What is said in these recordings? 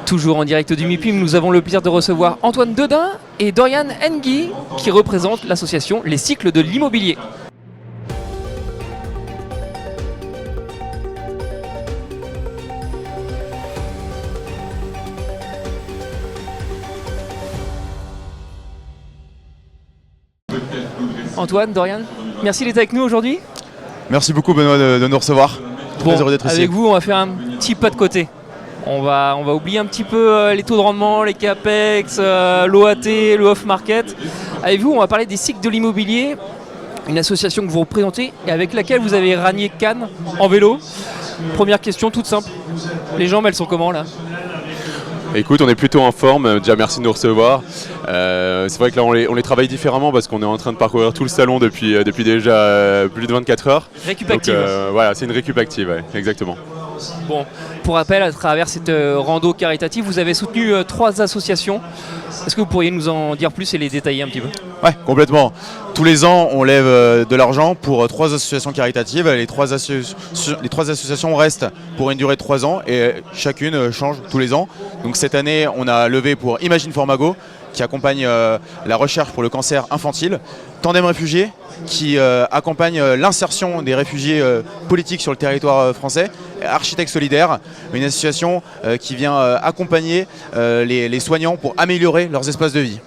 Toujours en direct du MIPIM, nous avons le plaisir de recevoir Antoine Dedin et Dorian Engui qui représentent l'association Les Cycles de l'Immobilier. Antoine, Dorian, merci d'être avec nous aujourd'hui. Merci beaucoup Benoît de nous recevoir. Bon, Plaisir d'être ici. avec vous, on va faire un petit pas de côté. On va oublier un petit peu les taux de rendement, les capex, l'OAT, le off-market. Avec vous, on va parler des cycles de l'immobilier, une association que vous représentez et avec laquelle vous avez rallié Cannes en vélo. Première question toute simple. Les jambes, elles sont comment là ? Écoute, on est plutôt en forme, déjà merci de nous recevoir. C'est vrai que là on les travaille différemment parce qu'on est en train de parcourir tout le salon depuis déjà plus de 24 heures. Récup Donc, active. voilà, c'est une récup active, ouais, exactement. Bon, pour rappel, à travers cette rando caritative, vous avez soutenu 3 associations. Est-ce que vous pourriez nous en dire plus et les détailler un petit peu ? Ouais, complètement. Tous les ans, on lève de l'argent pour 3 associations caritatives. Les 3 associations restent pour une durée de 3 ans et chacune change tous les ans. Donc cette année, on a levé pour Imagine for Mago, qui accompagne la recherche pour le cancer infantile, Tandem Réfugiés, qui accompagne l'insertion des réfugiés politiques sur le territoire français, Architectes Solidaires, une association qui vient accompagner les soignants pour améliorer leurs espaces de vie.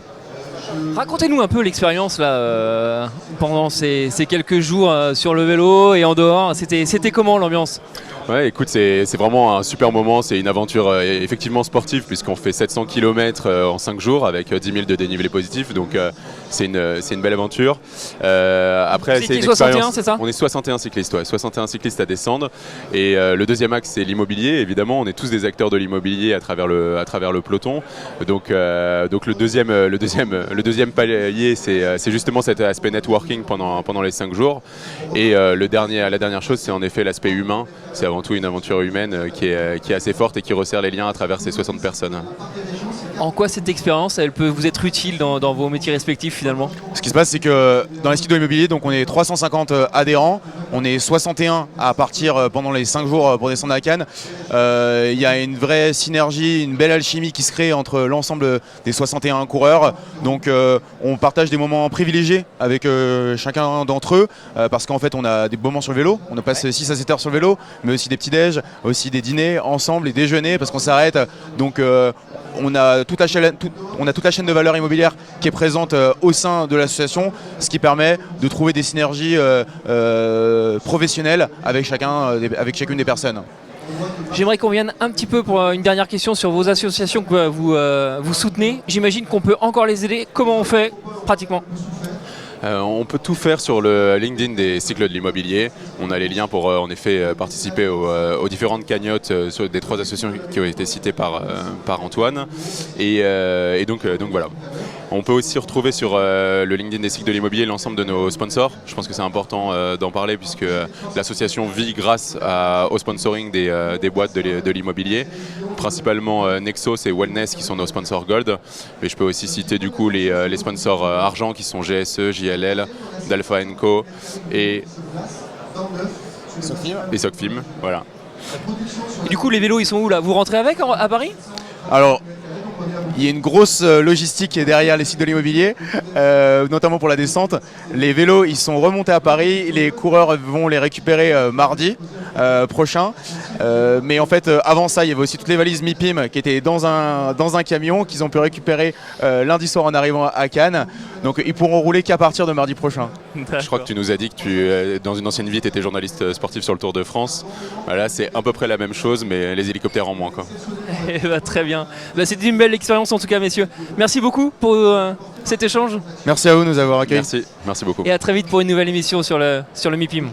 Racontez-nous un peu l'expérience là pendant ces quelques jours sur le vélo et en dehors. C'était comment l'ambiance ? Ouais, écoute, c'est vraiment un super moment, c'est une aventure effectivement sportive puisqu'on fait 700 km en 5 jours avec 10 000 de dénivelé positif, donc c'est une belle aventure. Après, c'est une 61, c'est ça ? On est 61 cyclistes, ouais, 61 cyclistes à descendre. Et le deuxième axe, c'est l'immobilier. Évidemment, on est tous des acteurs de l'immobilier à travers le peloton. Donc le deuxième palier, c'est justement cet aspect networking pendant les 5 jours. Et la dernière chose, c'est en effet l'aspect humain. C'est avant tout une aventure humaine qui est assez forte et qui resserre les liens à travers ces 60 personnes. En quoi cette expérience, elle peut vous être utile dans vos métiers respectifs finalement ? Ce qui se passe, c'est que dans les cycles de l'immobilier, donc on est 350 adhérents, on est 61 à partir pendant les 5 jours pour descendre à Cannes. Il y a une vraie synergie, une belle alchimie qui se crée entre l'ensemble des 61 coureurs. Donc on partage des moments privilégiés avec chacun d'entre eux, parce qu'en fait on a des moments sur le vélo, on passe 6 à 7 heures sur le vélo, mais aussi des petits déj, aussi des dîners ensemble, les déjeuners parce qu'on s'arrête. Donc on a toute la chaîne de valeur immobilière qui est présente au sein de l'association, ce qui permet de trouver des synergies professionnelles avec chacune des personnes. J'aimerais qu'on vienne un petit peu pour une dernière question sur vos associations que vous soutenez. J'imagine qu'on peut encore les aider. Comment on fait pratiquement ? On peut tout faire sur le LinkedIn des cycles de l'immobilier. On a les liens pour en effet participer aux différentes cagnottes des 3 associations qui ont été citées par Antoine. Et donc voilà. On peut aussi retrouver sur le LinkedIn des cycles de l'immobilier l'ensemble de nos sponsors. Je pense que c'est important d'en parler puisque l'association vit grâce au sponsoring des boîtes de l'immobilier, principalement Nexos et Wellness qui sont nos sponsors Gold. Mais je peux aussi citer du coup les sponsors argent qui sont GSE, JLL, Dalpha & Co et Socfim. Voilà. Et du coup, les vélos, ils sont où là ? Vous rentrez avec à Paris ? Alors, il y a une grosse logistique qui est derrière les cycles de l'immobilier, notamment pour la descente. Les vélos, ils sont remontés à Paris, les coureurs vont les récupérer mardi prochain. Mais en fait, avant ça, il y avait aussi toutes les valises MIPIM qui étaient dans un camion qu'ils ont pu récupérer lundi soir en arrivant à Cannes. Donc ils pourront rouler qu'à partir de mardi prochain. Je crois que tu nous as dit que dans une ancienne vie, tu étais journaliste sportif sur le Tour de France. Là, c'est à peu près la même chose, mais les hélicoptères en moins, quoi. Très bien. C'était une belle expérience en tout cas, messieurs. Merci beaucoup pour cet échange. Merci à vous de nous avoir accueillis. Merci beaucoup. Et à très vite pour une nouvelle émission sur le MIPIM.